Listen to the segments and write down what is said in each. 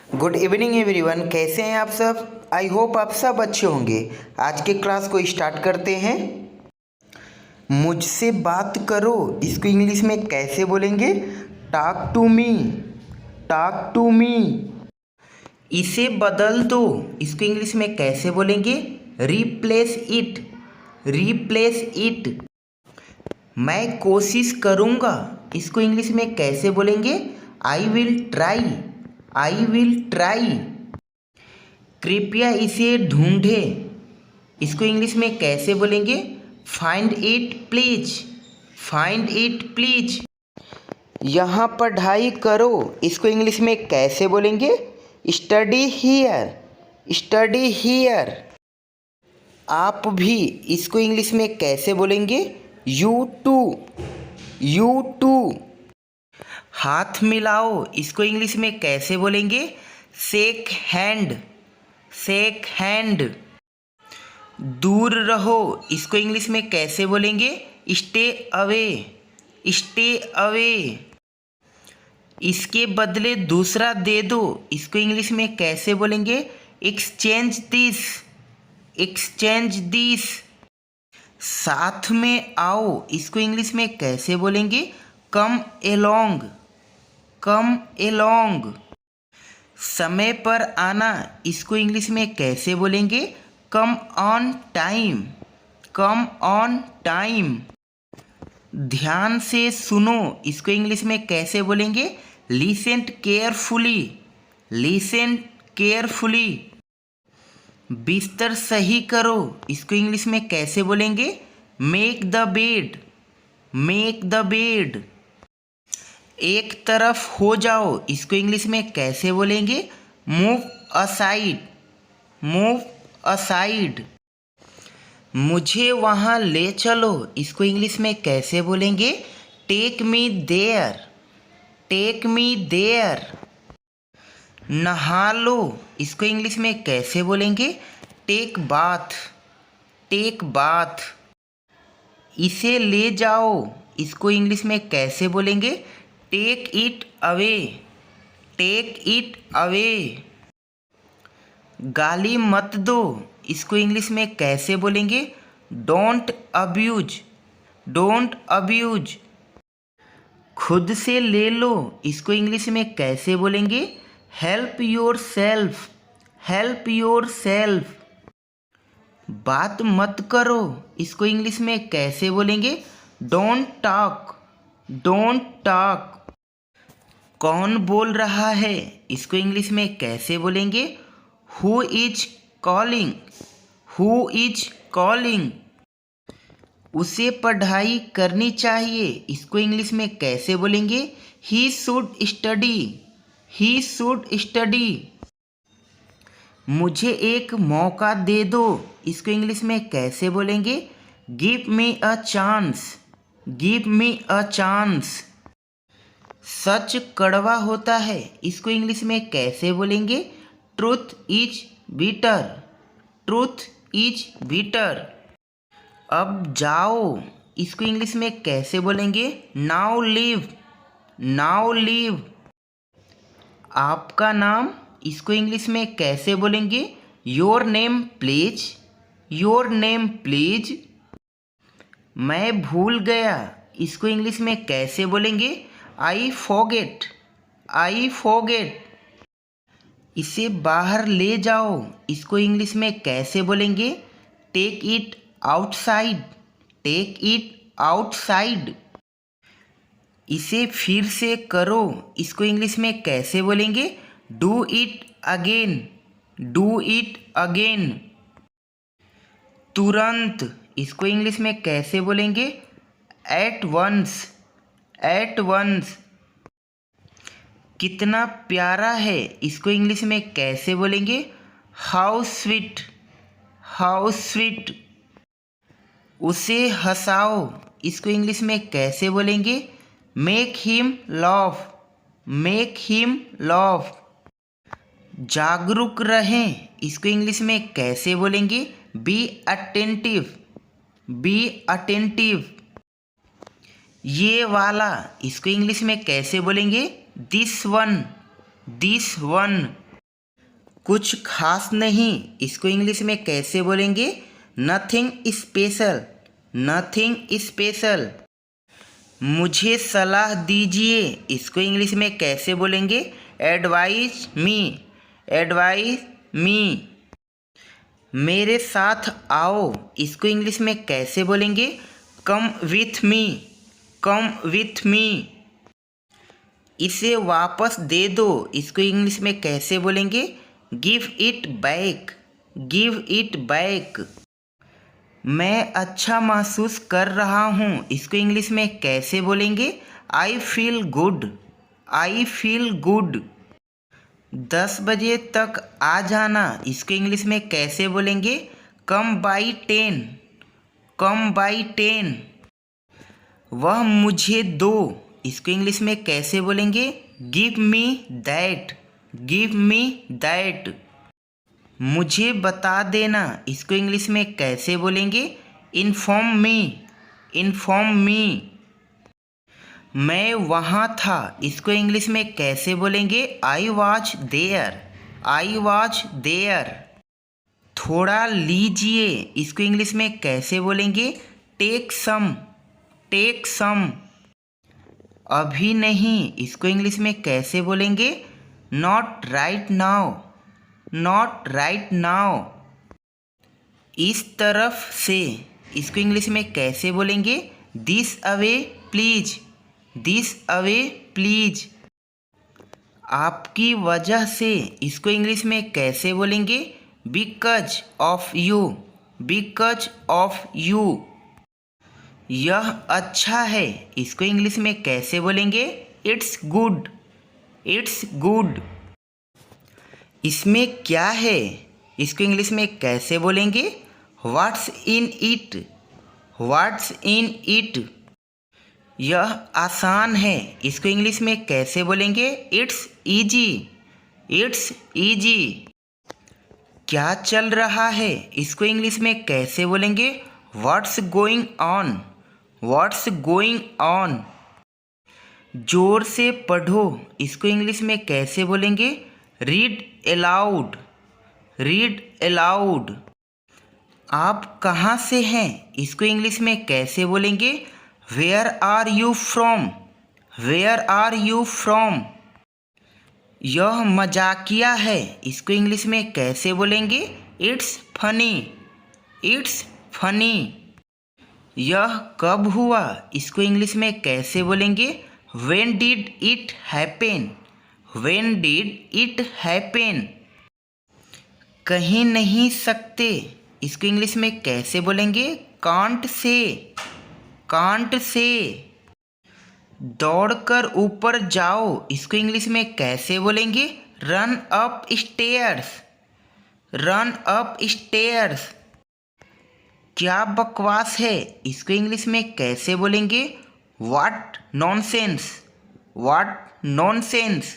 Good evening everyone, कैसे हैं आप सब। आई होप आप सब अच्छे होंगे। आज के क्लास को स्टार्ट करते हैं। मुझसे बात करो, इसको इंग्लिश में कैसे बोलेंगे? Talk to me, talk to me. इसे बदल दो, इसको इंग्लिश में कैसे बोलेंगे? Replace it, replace it. मैं कोशिश करूँगा, इसको इंग्लिश में कैसे बोलेंगे? I will try, I will try. कृपया इसे ढूंढें, इसको इंग्लिश में कैसे बोलेंगे? Find it please, find it please. यहाँ पढ़ाई करो, इसको इंग्लिश में कैसे बोलेंगे? Study here, study here. आप भी, इसको इंग्लिश में कैसे बोलेंगे? You to, you too. हाथ मिलाओ, इसको इंग्लिश में कैसे बोलेंगे? Shake hand, shake hand. दूर रहो, इसको इंग्लिश में कैसे बोलेंगे? Stay away, stay away. इसके बदले दूसरा दे दो, इसको इंग्लिश में कैसे बोलेंगे? Exchange this, exchange this. साथ में आओ, इसको इंग्लिश में कैसे बोलेंगे? कम एलोंग, कम एलोंग। समय पर आना, इसको इंग्लिश में कैसे बोलेंगे? Come on time, come on time. ध्यान से सुनो, इसको इंग्लिश में कैसे बोलेंगे? Listen carefully, listen carefully. बिस्तर सही करो, इसको इंग्लिश में कैसे बोलेंगे? Make the bed, make the bed. एक तरफ हो जाओ, इसको इंग्लिश में कैसे बोलेंगे? Move aside, move aside. मुझे वहाँ ले चलो, इसको इंग्लिश में कैसे बोलेंगे? Take me there, take me there. नहा लो, इसको इंग्लिश में कैसे बोलेंगे? Take bath, take bath. इसे ले जाओ, इसको इंग्लिश में कैसे बोलेंगे? Take it away, take it away. गाली मत दो, इसको इंग्लिश में कैसे बोलेंगे? Don't abuse, don't abuse. खुद से ले लो, इसको इंग्लिश में कैसे बोलेंगे? Help yourself, help your self. बात मत करो, इसको इंग्लिश में कैसे बोलेंगे? Don't talk, don't talk. कौन बोल रहा है, इसको इंग्लिश में कैसे बोलेंगे? Who is calling, who is calling. उसे पढ़ाई करनी चाहिए, इसको इंग्लिश में कैसे बोलेंगे? He should study, he should study. मुझे एक मौका दे दो, इसको इंग्लिश में कैसे बोलेंगे? Give me a chance, give me a chance. सच कड़वा होता है, इसको इंग्लिश में कैसे बोलेंगे? Truth is bitter, truth is bitter. अब जाओ, इसको इंग्लिश में कैसे बोलेंगे? Now leave, now leave. आपका नाम, इसको इंग्लिश में कैसे बोलेंगे? Your name please, your name please. मैं भूल गया, इसको इंग्लिश में कैसे बोलेंगे? I forget, I forget. इसे बाहर ले जाओ, इसको इंग्लिश में कैसे बोलेंगे? Take it outside, take it outside. इसे फिर से करो, इसको इंग्लिश में कैसे बोलेंगे? Do it again, do it again. तुरंत, इसको इंग्लिश में कैसे बोलेंगे? At once, at once. कितना प्यारा है, इसको इंग्लिश में कैसे बोलेंगे? How sweet, how sweet. उसे हंसाओ, इसको इंग्लिश में कैसे बोलेंगे? Make him laugh, make him laugh. जागरूक रहें, इसको इंग्लिश में कैसे बोलेंगे? Be attentive, be attentive. ये वाला, इसको इंग्लिश में कैसे बोलेंगे? This one, this one. कुछ खास नहीं, इसको इंग्लिश में कैसे बोलेंगे? Nothing special, nothing special. मुझे सलाह दीजिए, इसको इंग्लिश में कैसे बोलेंगे? एडवाइस मी, एडवाइस मी। मेरे साथ आओ, इसको इंग्लिश में कैसे बोलेंगे? Come with me, come with me. इसे वापस दे दो, इसको इंग्लिश में कैसे बोलेंगे? Give it back, give it back. मैं अच्छा महसूस कर रहा हूँ, इसको इंग्लिश में कैसे बोलेंगे? I feel good, I feel good. 10 बजे तक आ जाना, इसको इंग्लिश में कैसे बोलेंगे? Come by 10, come by 10। वह मुझे दो, इसको इंग्लिश में कैसे बोलेंगे? Give me that, give me that. मुझे बता देना, इसको इंग्लिश में कैसे बोलेंगे? Inform me, inform me. मैं वहाँ था, इसको इंग्लिश में कैसे बोलेंगे? I was there, I was there. थोड़ा लीजिए, इसको इंग्लिश में कैसे बोलेंगे? Take some, take some. अभी नहीं, इसको इंग्लिश में कैसे बोलेंगे? Not right now, not right now. इस तरफ से, इसको इंग्लिश में कैसे बोलेंगे? This away please, this away please. आपकी वजह से, इसको इंग्लिश में कैसे बोलेंगे? Because of you, because of you. यह अच्छा है, इसको इंग्लिश में कैसे बोलेंगे? It's good, it's good. इसमें क्या है, इसको इंग्लिश में कैसे बोलेंगे? What's in it, what's in it. यह आसान है, इसको इंग्लिश में कैसे बोलेंगे? It's easy, it's easy. क्या चल रहा है, इसको इंग्लिश में कैसे बोलेंगे? What's going on, what's going on. जोर से पढ़ो, इसको इंग्लिश में कैसे बोलेंगे? Read aloud, read aloud. आप कहाँ से हैं, इसको इंग्लिश में कैसे बोलेंगे? Where are you from, where are you from. यह मजाकिया है, इसको इंग्लिश में कैसे बोलेंगे? It's funny, it's funny. यह कब हुआ, इसको इंग्लिश में कैसे बोलेंगे? When did it happen, when did it happen. कहीं नहीं सकते, इसको इंग्लिश में कैसे बोलेंगे? Can't say, can't say. दौड़कर ऊपर जाओ, इसको इंग्लिश में कैसे बोलेंगे? Run up stairs, run up stairs. क्या बकवास है, इसको इंग्लिश में कैसे बोलेंगे? What nonsense, what nonsense.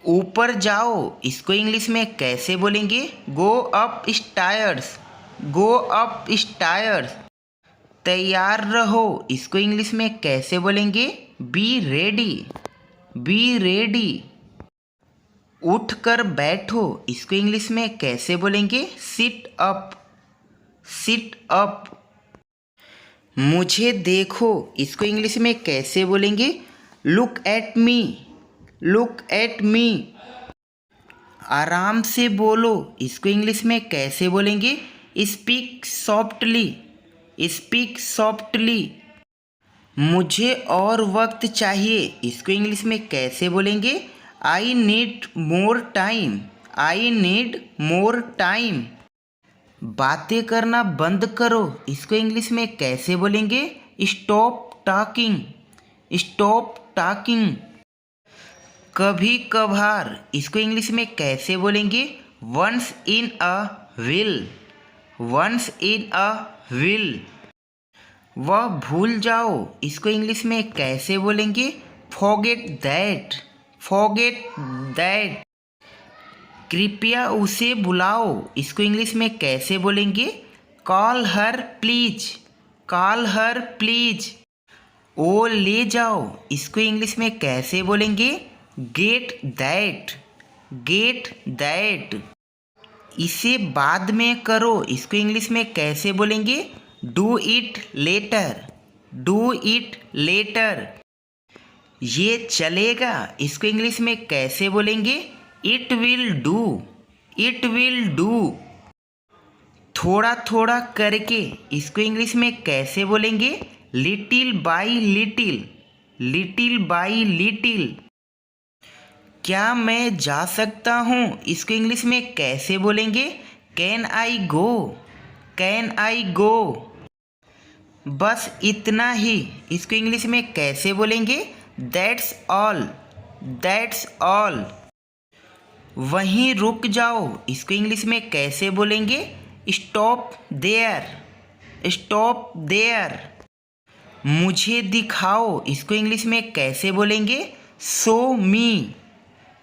ऊपर जाओ, इसको इंग्लिश में कैसे बोलेंगे? Go up stairs, go up stairs. तैयार रहो, इसको इंग्लिश में कैसे बोलेंगे? Be ready, be ready. उठकर बैठो, इसको इंग्लिश में कैसे बोलेंगे? Sit up, sit up. मुझे देखो, इसको इंग्लिश में कैसे बोलेंगे? Look at me, look at मी। आराम से बोलो, इसको इंग्लिश में कैसे बोलेंगे? Speak softly, speak softly. मुझे और वक्त चाहिए, इसको इंग्लिश में कैसे बोलेंगे? I need more time, I need more time. बातें करना बंद करो, इसको इंग्लिश में कैसे बोलेंगे? Stop talking, stop talking. कभी कभार, इसको इंग्लिश में कैसे बोलेंगे? Once in a while, once in a while. वह भूल जाओ, इसको इंग्लिश में कैसे बोलेंगे? Forget that, forget that. कृपया उसे बुलाओ, इसको इंग्लिश में कैसे बोलेंगे? Call her please, call her please. वो ले जाओ, इसको इंग्लिश में कैसे बोलेंगे? Get that, get that. इसे बाद में करो, इसको इंग्लिश में कैसे बोलेंगे? Do it later, do it later. ये चलेगा, इसको इंग्लिश में कैसे बोलेंगे? It will do, it will do. थोड़ा थोड़ा करके, इसको इंग्लिश में कैसे बोलेंगे? Little by little, little by little. क्या मैं जा सकता हूँ, इसको इंग्लिश में कैसे बोलेंगे? Can I go, can I go. बस इतना ही, इसको इंग्लिश में कैसे बोलेंगे? That's all, that's all. वहीं रुक जाओ, इसको इंग्लिश में कैसे बोलेंगे? Stop there, stop there. मुझे दिखाओ, इसको इंग्लिश में कैसे बोलेंगे? Show me,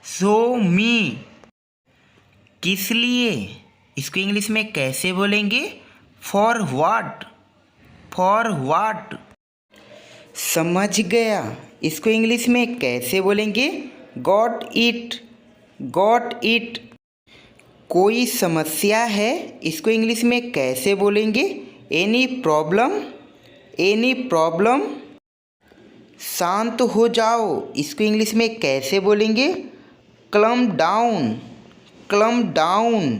show me. किस लिए, इसको इंग्लिश में कैसे बोलेंगे? For what, for what. समझ गया, इसको इंग्लिश में कैसे बोलेंगे? Got it, got it. कोई समस्या है, इसको इंग्लिश में कैसे बोलेंगे? Any problem, any problem. शांत हो जाओ, इसको इंग्लिश में कैसे बोलेंगे? क्लम डाउन, क्लम डाउन।